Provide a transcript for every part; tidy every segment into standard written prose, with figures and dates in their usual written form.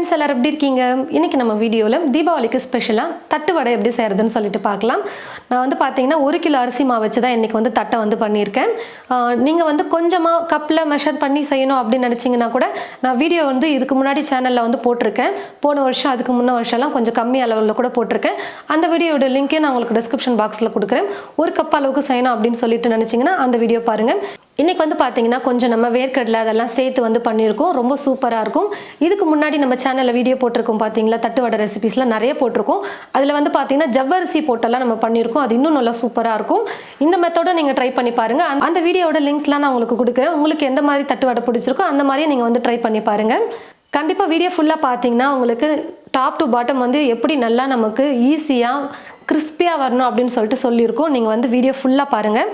Friends எல்லாரும் எப்படி இருக்கீங்க? இன்னைக்கு நம்ம வீடியோவில் தீபாவளிக்கு ஸ்பெஷலாக தட்டு வடை எப்படி செய்கிறதுன்னு சொல்லிட்டு பார்க்கலாம். நான் வந்து பார்த்தீங்கன்னா 1 கிலோ அரிசி மாவு வச்சு தான் இன்றைக்கி வந்து தட்டை வந்து பண்ணியிருக்கேன். நீங்கள் வந்து கொஞ்சமாக கப்பில் மெஷர் பண்ணி செய்யணும் அப்படின்னு நினச்சிங்கன்னா கூட நான் வீடியோ வந்து இதுக்கு முன்னாடி சேனலில் வந்து போட்டிருக்கேன். போன வருஷம் அதுக்கு முன்ன வருஷம்லாம் கொஞ்சம் கம்மி அளவில் கூட போட்டிருக்கேன். அந்த வீடியோட லிங்க்கே நான் உங்களுக்கு டிஸ்கிரிப்ஷன் பாக்ஸில் கொடுக்குறேன். 1 கப் அளவுக்கு செய்யணும் அப்படின்னு சொல்லிட்டு நினச்சிங்கன்னா அந்த வீடியோ பாருங்கள். இன்றைக்கி வந்து பார்த்தீங்கன்னா கொஞ்சம் நம்ம வேர்க்கடலை அதெல்லாம் சேர்த்து வந்து பண்ணியிருக்கோம். ரொம்ப சூப்பராக இருக்கும். இதுக்கு முன்னாடி நம்ம சேனலில் வீடியோ போட்டிருக்கோம் பார்த்தீங்களா, தட்டு வடை ரெசிபீஸ்லாம் நிறைய போட்டிருக்கோம். அதில் வந்து பார்த்தீங்கன்னா ஜவ்வரிசி போட்டெல்லாம் நம்ம பண்ணியிருக்கோம். அது இன்னும் நல்லா சூப்பராக இருக்கும். இந்த மெத்தடை நீங்கள் ட்ரை பண்ணி பாருங்கள். அந்த வீடியோட லிங்க்ஸ்லாம் நான் உங்களுக்கு கொடுக்குறேன். உங்களுக்கு எந்த மாதிரி தட்டு வடை பிடிச்சிருக்கோ அந்த மாதிரியே நீங்கள் வந்து ட்ரை பண்ணி பாருங்கள். கண்டிப்பாக வீடியோ ஃபுல்லாக பார்த்தீங்கன்னா உங்களுக்கு டாப் டு பாட்டம் வந்து எப்படி நல்லா நமக்கு ஈஸியாக கிறிஸ்பியாக வரணும் அப்படின்னு சொல்லிட்டு சொல்லியிருக்கோம். நீங்கள் வந்து வீடியோ ஃபுல்லாக பாருங்கள்.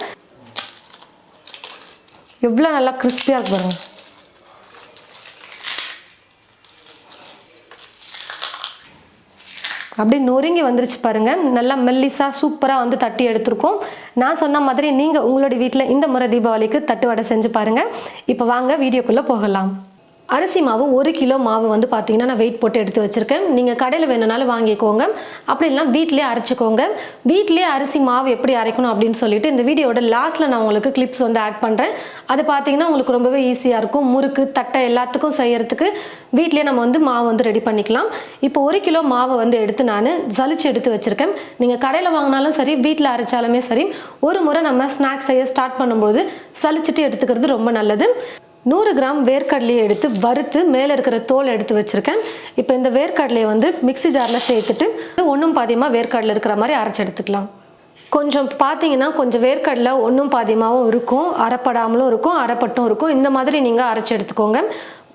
எவ்வளோ நல்லா கிறிஸ்பியாக இருக்கு பாருங்க. அப்படியே நொறுங்கி வந்துருச்சு பாருங்க. நல்லா மெல்லிஸாக சூப்பராக வந்து தட்டி எடுத்துருக்கோம். நான் சொன்ன மாதிரி நீங்கள் உங்களோட வீட்டில் இந்த முறை தீபாவளிக்கு தட்டு வடை செஞ்சு பாருங்கள். இப்போ வாங்க வீடியோக்குள்ளே போகலாம். அரிசி மாவு 1 கிலோ மாவு வந்து பார்த்தீங்கன்னா நான் வெயிட் போட்டு எடுத்து வச்சுருக்கேன். நீங்கள் கடையில் வேணுனாலும் வாங்கிக்கோங்க, அப்படி இல்லைனா வீட்டிலே அரைச்சிக்கோங்க. வீட்டிலே அரிசி மாவு எப்படி அரைக்கணும் அப்படின்னு சொல்லிட்டு இந்த வீடியோட லாஸ்ட்டில் நான் உங்களுக்கு கிளிப்ஸ் வந்து ஆட் பண்ணுறேன். அது பார்த்தீங்கன்னா உங்களுக்கு ரொம்பவே ஈஸியாக இருக்கும். முறுக்கு தட்டை எல்லாத்துக்கும் செய்யறதுக்கு வீட்டிலே நம்ம வந்து மாவு வந்து ரெடி பண்ணிக்கலாம். இப்போ 1 கிலோ மாவை வந்து எடுத்து நான் சலிச்சு எடுத்து வச்சுருக்கேன். நீங்கள் கடையில் வாங்கினாலும் சரி வீட்டில் அரைச்சாலுமே சரி, ஒரு முறை நம்ம ஸ்நாக்ஸ் செய்ய ஸ்டார்ட் பண்ணும்போது சலிச்சுட்டு எடுத்துக்கிறது ரொம்ப நல்லது. 100 கிராம் வேர்க்கடலையை எடுத்து வறுத்து மேலே இருக்கிற தோல் எடுத்து வச்சுருக்கேன். இப்போ இந்த வேர்க்கடலையை வந்து மிக்ஸி ஜாரில் சேர்த்துட்டு ஒன்றும் பாதியமாக வேர்க்கடலை இருக்கிற மாதிரி அரைச்சி எடுத்துக்கலாம். கொஞ்சம் பார்த்தீங்கன்னா கொஞ்சம் வேர்க்கடலை ஒன்றும் பாதியமாகவும் இருக்கும், அரைப்படாமலும் இருக்கும், அரைப்பட்டும் இருக்கும். இந்த மாதிரி நீங்கள் அரைச்சி எடுத்துக்கோங்க.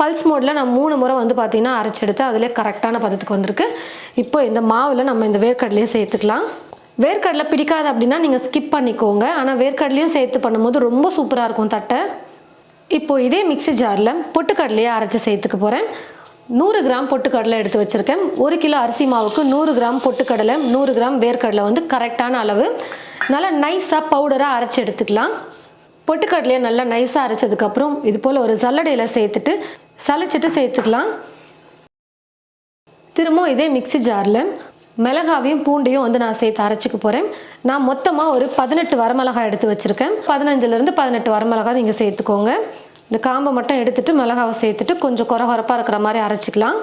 பல்ஸ் மோடில் நான் 3 முறை வந்து பார்த்தீங்கன்னா அரைச்சி எடுத்து அதிலே கரெக்டான பதத்துக்கு வந்திருக்கு. இப்போ இந்த மாவில் நம்ம இந்த வேர்க்கடலையை சேர்த்துக்கலாம். வேர்க்கடலை பிடிக்காது அப்படின்னா நீங்கள் ஸ்கிப் பண்ணிக்கோங்க. ஆனால் வேர்க்கடலையும் சேர்த்து பண்ணும்போது ரொம்ப சூப்பராக இருக்கும் தட்டை. இப்போது இதே மிக்ஸி ஜாரில் பொட்டுக்கடலையை அரைச்சி சேர்த்துக்க போகிறேன். 100 கிராம் பொட்டுக்கடலை எடுத்து வச்சுருக்கேன். 1 கிலோ அரிசி மாவுக்கு 100 கிராம் பொட்டுக்கடலை 100 கிராம் வேர்க்கடலை வந்து கரெக்டான அளவு. நல்லா நைஸாக பவுடராக அரைச்சி எடுத்துக்கலாம். பொட்டுக்கடலையை நல்லா நைஸாக அரைச்சதுக்கப்புறம் இது போல் ஒரு சல்லடையில் சேர்த்துட்டு சலிச்சிட்டு சேர்த்துக்கலாம். திரும்பவும் இதே மிக்ஸி ஜாரில் மிளகாவையும் பூண்டையும் வந்து நான் சேர்த்து அரைச்சிக்க போகிறேன். நான் மொத்தமாக ஒரு 18 வரமிளகாய் எடுத்து வச்சுருக்கேன். 15லேருந்து 18 வரமிளகாய் நீங்கள் சேர்த்துக்கோங்க. இந்த காம்பை மட்டும் எடுத்துகிட்டு மிளகாவை சேர்த்துட்டு கொஞ்சம் கொரகொரப்பாக இருக்கிற மாதிரி அரைச்சிக்கலாம்.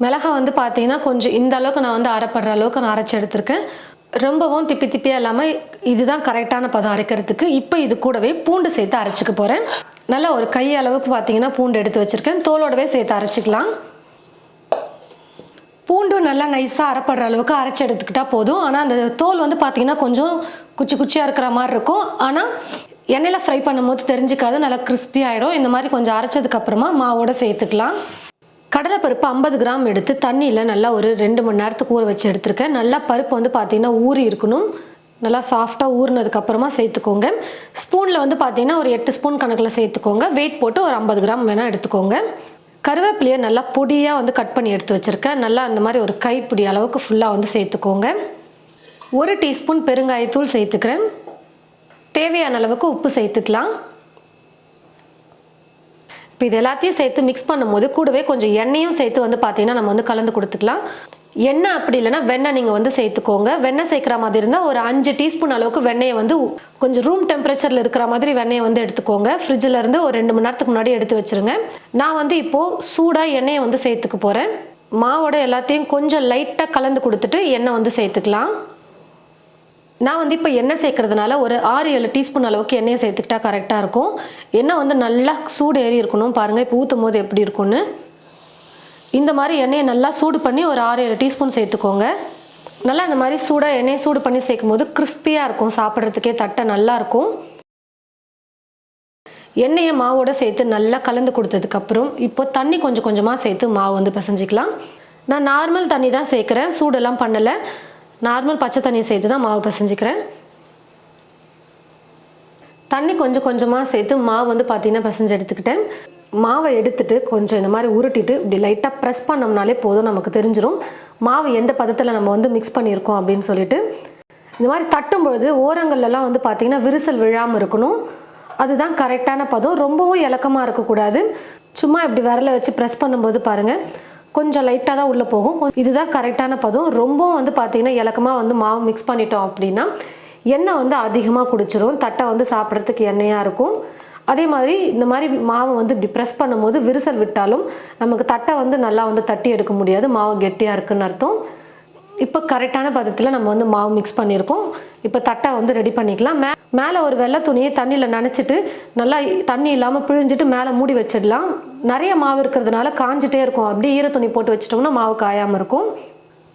மிளகாய் வந்து பார்த்தீங்கன்னா கொஞ்சம் இந்த அளவுக்கு நான் வந்து அரைப்படுற அளவுக்கு நான் அரைச்சி எடுத்திருக்கேன். ரொம்பவும் திப்பி திப்பியாக இல்லாமல் இதுதான் கரெக்டான பதம் அரைக்கிறதுக்கு. இப்போ இது கூடவே பூண்டு சேர்த்து அரைச்சிக்க போகிறேன். நல்லா ஒரு கை அளவுக்கு பார்த்தீங்கன்னா பூண்டு எடுத்து வச்சுருக்கேன். தோலோடவே சேர்த்து அரைச்சிக்கலாம். பூண்டும் நல்லா நைஸாக அரைப்படுற அளவுக்கு அரைச்சி எடுத்துக்கிட்டால் போதும். ஆனால் அந்த தோல் வந்து பார்த்திங்கன்னா கொஞ்சம் குச்சி குச்சியாக இருக்கிற மாதிரி இருக்கும். ஆனால் எண்ணெயில் ஃப்ரை பண்ணும்போது தெரிஞ்சிக்காது, நல்லா கிறிஸ்பி ஆகிடும். இந்த மாதிரி கொஞ்சம் அரைச்சதுக்கப்புறமா மாவோடு சேர்த்துக்கலாம். கடலைப்பருப்பு 50 கிராம் எடுத்து தண்ணியில் நல்லா ஒரு 2 மணி நேரத்துக்கு ஊற வச்சு எடுத்துருக்கேன். நல்லா பருப்பு வந்து பார்த்திங்கன்னா ஊறி இருக்கணும். நல்லா சாஃப்டாக ஊறினதுக்கப்புறமா சேர்த்துக்கோங்க. ஸ்பூனில் வந்து பார்த்திங்கன்னா ஒரு 8 ஸ்பூன் கணக்கில் சேர்த்துக்கோங்க. வெயிட் போட்டு ஒரு 50 கிராம் வேணால் எடுத்துக்கோங்க. கருவேப்பிலையை நல்லா பொடியாக வந்து கட் பண்ணி எடுத்து வச்சுருக்கேன். நல்லா அந்த மாதிரி ஒரு கைப்பிடி அளவுக்கு ஃபுல்லாக வந்து சேர்த்துக்கோங்க. 1 டீஸ்பூன் பெருங்காயத்தூள் சேர்த்துக்கிறேன். தேவையான அளவுக்கு உப்பு சேர்த்துக்கலாம். இப்போ இது எல்லாத்தையும் சேர்த்து மிக்ஸ் பண்ணும்போது கூடவே கொஞ்சம் எண்ணெயும் சேர்த்து வந்து பார்த்தீங்கன்னா நம்ம வந்து கலந்து கொடுத்துக்கலாம். எண்ணெய் அப்படி இல்லைன்னா வெண்ணெய் நீங்கள் வந்து சேர்த்துக்கோங்க. வெண்ணெய் சேர்க்குற மாதிரி இருந்தால் ஒரு 5 டீஸ்பூன் அளவுக்கு வெண்ணெயை வந்து கொஞ்சம் ரூம் டெம்பரேச்சரில் இருக்கிற மாதிரி வெண்ணெயை வந்து எடுத்துக்கோங்க. ஃப்ரிட்ஜில் இருந்து ஒரு 2 மணி நேரத்துக்கு முன்னாடி எடுத்து வச்சுருங்க. நான் வந்து இப்போது சூடாக எண்ணெயை வந்து சேர்த்துக்க போகிறேன். மாவோட எல்லாத்தையும் கொஞ்சம் லைட்டாக கலந்து கொடுத்துட்டு எண்ணெய் வந்து சேர்த்துக்கலாம். நான் வந்து இப்போ எண்ணெய் சேர்க்கறதுனால ஒரு 6-7 டீஸ்பூன் அளவுக்கு எண்ணெயை சேர்த்துக்கிட்டா கரெக்டாக இருக்கும். எண்ணெய் வந்து நல்லா சூடு ஏறி இருக்கணும். பாருங்கள் இப்போ ஊற்றும் போது எப்படி இருக்குன்னு. இந்த மாதிரி எண்ணெயை நல்லா சூடு பண்ணி ஒரு 6-7 டீஸ்பூன் சேர்த்துக்கோங்க. நல்லா இந்த மாதிரி சூடாக எண்ணெயை சூடு பண்ணி சேர்க்கும் போது கிறிஸ்பியாக இருக்கும், சாப்பிட்றதுக்கே தட்டை நல்லாயிருக்கும். எண்ணெயை மாவோட சேர்த்து நல்லா கலந்து கொடுத்ததுக்கப்புறம் இப்போ தண்ணி கொஞ்சம் கொஞ்சமாக சேர்த்து மாவு வந்து பிசைஞ்சிக்கலாம். நான் நார்மல் தண்ணி தான் சேர்க்குறேன், சூடெல்லாம் பண்ணலை. நார்மல் பச்சை தண்ணியை சேர்த்து தான் மாவு பிசைஞ்சிக்கிறேன். தண்ணி கொஞ்சம் கொஞ்சமாக சேர்த்து மாவு வந்து பார்த்திங்கன்னா பிசைஞ்சு எடுத்துக்கிட்டேன். மாவை எடுத்துட்டு கொஞ்சம் இந்த மாதிரி உருட்டிட்டு இப்படி லைட்டாக ப்ரெஸ் பண்ணோம்னாலே போதும், நமக்கு தெரிஞ்சிடும் மாவு எந்த பதத்தில் நம்ம வந்து மிக்ஸ் பண்ணியிருக்கோம் அப்படின்னு சொல்லிட்டு. இந்த மாதிரி தட்டும் பொழுது ஓரங்கள்லாம் வந்து பார்த்திங்கன்னா விரிசல் விழாமல் இருக்கணும். அதுதான் கரெக்டான பதம். ரொம்பவும் இலக்கமாக இருக்கக்கூடாது. சும்மா இப்படி விரலை வச்சு ப்ரெஸ் பண்ணும்போது பாருங்கள் கொஞ்சம் லைட்டாக தான் உள்ளே போகும். இதுதான் கரெக்டான பதம். ரொம்பவும் வந்து பார்த்திங்கன்னா இலக்கமாக வந்து மாவு மிக்ஸ் பண்ணிட்டோம் அப்படின்னா எண்ணெய் வந்து அதிகமாக குடிச்சிரும். தட்டை வந்து சாப்பிட்றதுக்கு எண்ணெயாக இருக்கும். அதே மாதிரி இந்த மாதிரி மாவு வந்து இப்படி ப்ரெஸ் பண்ணும்போது விரிசல் விட்டாலும் நமக்கு தட்டை வந்து நல்லா வந்து தட்டி எடுக்க முடியாது. மாவு கெட்டியாக இருக்குன்னு அர்த்தம். இப்போ கரெக்டான பதத்தில் நம்ம வந்து மாவு மிக்ஸ் பண்ணியிருக்கோம். இப்போ தட்டை வந்து ரெடி பண்ணிக்கலாம். மேலே ஒரு வெள்ளை துணியை தண்ணியில் நனைச்சிட்டு நல்லா தண்ணி இல்லாமல் பிழிஞ்சிட்டு மேலே மூடி வச்சிடலாம். நிறைய மாவு இருக்கிறதுனால காஞ்சிட்டே இருக்கும். அப்படியே ஈர துணி போட்டு வச்சிட்டோம்னா மாவு காயாமல் இருக்கும்.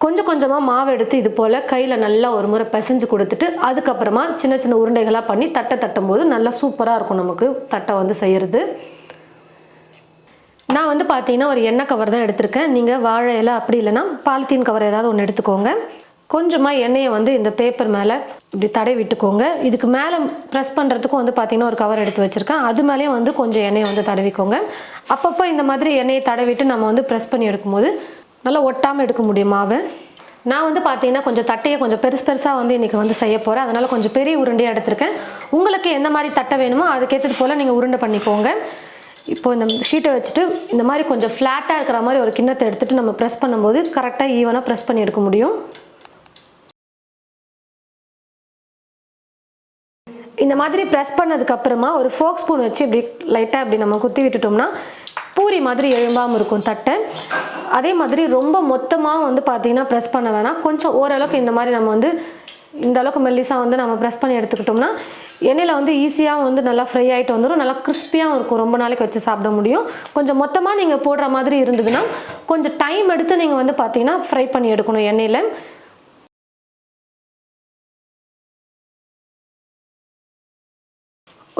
கொஞ்சம் கொஞ்சமாக மாவு எடுத்து இது போல் கையில் நல்லா ஒரு முறை பிசைஞ்சு கொடுத்துட்டு அதுக்கப்புறமா சின்ன சின்ன உருண்டைகளாக பண்ணி தட்டை தட்டும் போது நல்லா சூப்பராக இருக்கும் நமக்கு தட்டை வந்து செய்கிறது. நான் வந்து பார்த்தீங்கன்னா ஒரு எண்ணெய் கவர் தான் எடுத்திருக்கேன். நீங்கள் வாழை இலை அப்படி இல்லைன்னா பாலித்தீன் கவர் ஏதாவது ஒன்று எடுத்துக்கோங்க. கொஞ்சமாக எண்ணெயை வந்து இந்த பேப்பர் மேலே இப்படி தடவி விட்டுக்கோங்க. இதுக்கு மேலே ப்ரெஸ் பண்ணுறதுக்கும் வந்து பார்த்திங்கன்னா ஒரு கவர் எடுத்து வச்சுருக்கேன். அது மேலேயும் வந்து கொஞ்சம் எண்ணெயை வந்து தடவிக்கோங்க. அப்பப்போ இந்த மாதிரி எண்ணெயை தடவிட்டு நம்ம வந்து ப்ரெஸ் பண்ணி எடுக்கும்போது நல்லா ஒட்டாமல் எடுக்க முடியும் மாவு. நான் வந்து பார்த்தீங்கன்னா கொஞ்சம் தட்டையை கொஞ்சம் பெருசாக வந்து இன்றைக்கி வந்து செய்ய போகிறேன். அதனால் கொஞ்சம் பெரிய உருண்டையாக எடுத்திருக்கேன். உங்களுக்கு எந்த மாதிரி தட்டை வேணுமோ அதுக்கேற்றது போல் நீங்கள் உருண்டை பண்ணிக்கோங்க. இப்போது இந்த ஷீட்டை வச்சுட்டு இந்த மாதிரி கொஞ்சம் ஃப்ளாட்டாக இருக்கிற மாதிரி ஒரு கிண்ணத்தை எடுத்துகிட்டு நம்ம ப்ரெஸ் பண்ணும்போது கரெக்டாக ஈவனாக ப்ரெஸ் பண்ணி எடுக்க முடியும். இந்த மாதிரி ப்ரெஸ் பண்ணதுக்கப்புறமா ஒரு ஃபோக் ஸ்பூன் வச்சு இப்படி லைட்டாக இப்படி நம்ம குத்தி விட்டுட்டோம்னா பூரி மாதிரி எழும்பாமல் இருக்கும் தட்டை. அதே மாதிரி ரொம்ப மொத்தமாக வந்து பார்த்திங்கன்னா ப்ரெஸ் பண்ண வேணாம். கொஞ்சம் ஓரளவுக்கு இந்த மாதிரி நம்ம வந்து இந்த அளவுக்கு மெல்லிஸாக வந்து நம்ம ப்ரெஸ் பண்ணி எடுத்துக்கிட்டோம்னா எண்ணெயில் வந்து ஈஸியாக வந்து நல்லா ஃப்ரை ஆகிட்டு வந்துடும். நல்லா கிறிஸ்பியாகவும் இருக்கும். ரொம்ப நாளைக்கு வச்சு சாப்பிட முடியும். கொஞ்சம் மொத்தமாக நீங்கள் போடுற மாதிரி இருந்ததுன்னா கொஞ்சம் டைம் எடுத்து நீங்கள் வந்து பார்த்தீங்கன்னா ஃப்ரை பண்ணி எடுக்கணும் எண்ணெயில்.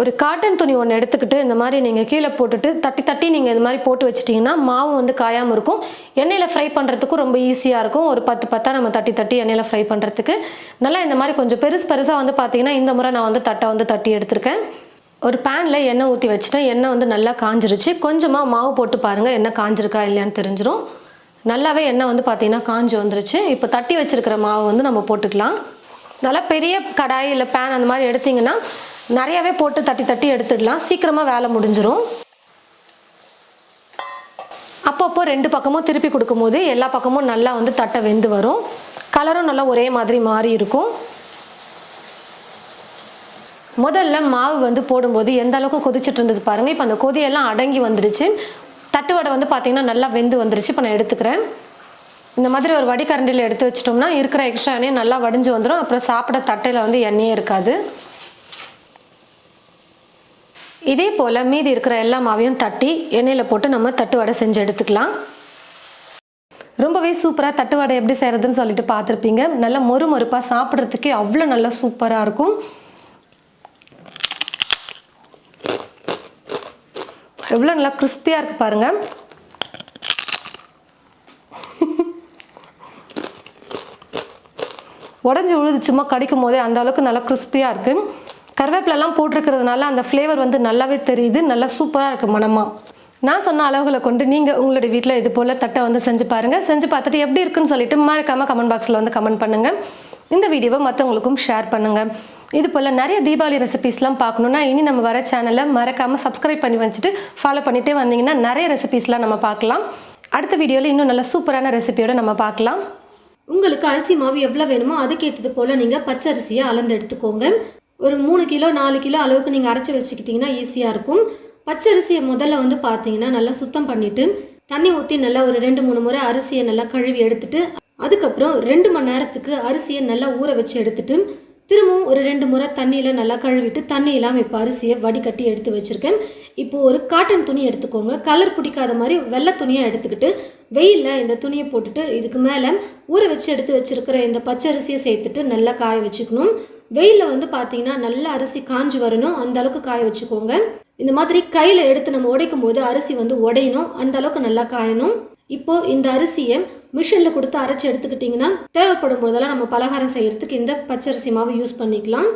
ஒரு காட்டன் துணி ஒன்று எடுத்துக்கிட்டு இந்த மாதிரி நீங்கள் கீழே போட்டுட்டு தட்டி தட்டி நீங்கள் இந்த மாதிரி போட்டு வச்சிட்டிங்கன்னா மாவு வந்து காயாமல் இருக்கும். எண்ணெயில் ஃப்ரை பண்ணுறதுக்கும் ரொம்ப ஈஸியாக இருக்கும். ஒரு 10 நம்ம தட்டி தட்டி எண்ணெயில் ஃப்ரை பண்ணுறதுக்கு நல்லா இந்த மாதிரி கொஞ்சம் பெருசாக வந்து பார்த்தீங்கன்னா இந்த முறை நான் வந்து தட்டை வந்து தட்டி எடுத்திருக்கேன். ஒரு பேனில் எண்ணெய் ஊற்றி வச்சுட்டேன். எண்ணெய் வந்து நல்லா காஞ்சிருச்சு. கொஞ்சமாக மாவு போட்டு பாருங்கள் எண்ணெய் காஞ்சிருக்கா இல்லையான்னு தெரிஞ்சிடும். நல்லாவே எண்ணெய் வந்து பார்த்தீங்கன்னா காஞ்சி வந்துருச்சு. இப்போ தட்டி வச்சுருக்கிற மாவு வந்து நம்ம போட்டுக்கலாம். நல்லா பெரிய கடாய் இல்லை பேன் அந்த மாதிரி எடுத்திங்கன்னா நிறையவே போட்டு தட்டி தட்டி எடுத்துடலாம். சீக்கிரமாக வேலை முடிஞ்சிடும். அப்பப்போ 2 பக்கமும் திருப்பி கொடுக்கும்போது எல்லா பக்கமும் நல்லா வந்து தட்டை வெந்து வரும். கலரும் நல்லா ஒரே மாதிரி மாறி இருக்கும். முதல்ல மாவு வந்து போடும்போது எந்த அளவுக்கு கொதிச்சுட்டு இருந்தது பாருங்கள். இப்போ அந்த கொதியெல்லாம் அடங்கி வந்துடுச்சு. தட்டு வடை வந்து பார்த்திங்கன்னா நல்லா வெந்து வந்துருச்சு. இப்போ நான் எடுத்துக்கிறேன். இந்த மாதிரி ஒரு வடிகரண்டியில் எடுத்து வச்சிட்டோம்னா இருக்கிற எக்ஸ்ட்ரா எண்ணெய் நல்லா வடிஞ்சு வந்துடும். அப்புறம் சாப்பிட தட்டையில் வந்து எண்ணெயே இருக்காது. இதே போல் மீதி இருக்கிற எல்லா மாவையும் தட்டி எண்ணெயில் போட்டு நம்ம தட்டு வடை செஞ்சு எடுத்துக்கலாம். ரொம்பவே சூப்பராக தட்டு வடை எப்படி செய்கிறதுன்னு சொல்லிட்டு பார்த்துருப்பீங்க. நல்லா மொறுமொறுப்பாக சாப்பிட்றதுக்கே அவ்வளோ நல்லா சூப்பராக இருக்கும். எவ்வளோ நல்லா கிறிஸ்பியாக இருக்குது பாருங்கள். உடஞ்சி உழுது சும்மா கடிக்கும் போதே அந்த அளவுக்கு நல்லா கிறிஸ்பியாக இருக்குது. கருவேப்பிலெல்லாம் போட்டிருக்கிறதுனால அந்த ஃப்ளேவர் வந்து நல்லாவே தெரியுது. நல்லா சூப்பராக இருக்குது மனமாக. நான் சொன்ன அளவுகளை கொண்டு நீங்கள் உங்களுடைய வீட்டில் இது போல் தட்டை வந்து செஞ்சு பாருங்கள். செஞ்சு பார்த்துட்டு எப்படி இருக்குன்னு சொல்லிட்டு மறக்காமல் கமெண்ட் பாக்ஸில் வந்து கமெண்ட் பண்ணுங்கள். இந்த வீடியோவை மற்றவங்களுக்கும் ஷேர் பண்ணுங்கள். இது போல் நிறைய தீபாவளி ரெசிபீஸ்லாம் பார்க்கணுன்னா இனி நம்ம வர சேனலை மறக்காமல் சப்ஸ்கிரைப் பண்ணி வச்சுட்டு ஃபாலோ பண்ணிகிட்டே வந்தீங்கன்னா நிறைய ரெசிபீஸ்லாம் நம்ம பார்க்கலாம். அடுத்த வீடியோவில் இன்னும் நல்ல சூப்பரான ரெசிபியோடு நம்ம பார்க்கலாம். உங்களுக்கு அரிசி மாவு எவ்வளோ வேணுமோ அதுக்கேற்றது போல் நீங்கள் பச்சை அரிசியை அளந்து எடுத்துக்கோங்க. ஒரு 3 கிலோ 4 கிலோ அளவுக்கு நீங்கள் அரைச்சி வச்சுக்கிட்டிங்கன்னா ஈஸியாக இருக்கும். பச்சரிசியை முதல்ல வந்து பார்த்தீங்கன்னா நல்லா சுத்தம் பண்ணிவிட்டு தண்ணி ஊற்றி நல்லா ஒரு 2-3 முறை அரிசியை நல்லா கழுவி எடுத்துட்டு அதுக்கப்புறம் 2 மணி நேரத்துக்கு அரிசியை நல்லா ஊற வச்சு எடுத்துட்டு திரும்பவும் ஒரு 2 முறை தண்ணியில் நல்லா கழுவிட்டு தண்ணி இல்லாமல் இப்போ அரிசியை வடிகட்டி எடுத்து வச்சுருக்கேன். இப்போது ஒரு காட்டன் துணி எடுத்துக்கோங்க. கலர் பிடிக்காத மாதிரி வெள்ளை துணியை எடுத்துக்கிட்டு வெயிலில் இந்த துணியை போட்டுட்டு இதுக்கு மேலே ஊற வச்சு எடுத்து வச்சுருக்கிற இந்த பச்சரிசியை சேர்த்துட்டு நல்லா காய வச்சுக்கணும். வெயிலில் வந்து பார்த்தீங்கன்னா நல்லா அரிசி காஞ்சி வரணும். அந்த அளவுக்கு காய வச்சுக்கோங்க. இந்த மாதிரி கையில் எடுத்து நம்ம உடைக்கும் போது அரிசி வந்து உடையணும். அந்த அளவுக்கு நல்லா காயணும். இப்போது இந்த அரிசியை மிஷினில் கொடுத்து அரைச்சி எடுத்துக்கிட்டிங்கன்னா தேவைப்படும் போதெல்லாம் நம்ம பலகாரம் செய்கிறதுக்கு இந்த பச்சரிசி மாவு யூஸ் பண்ணிக்கலாம்.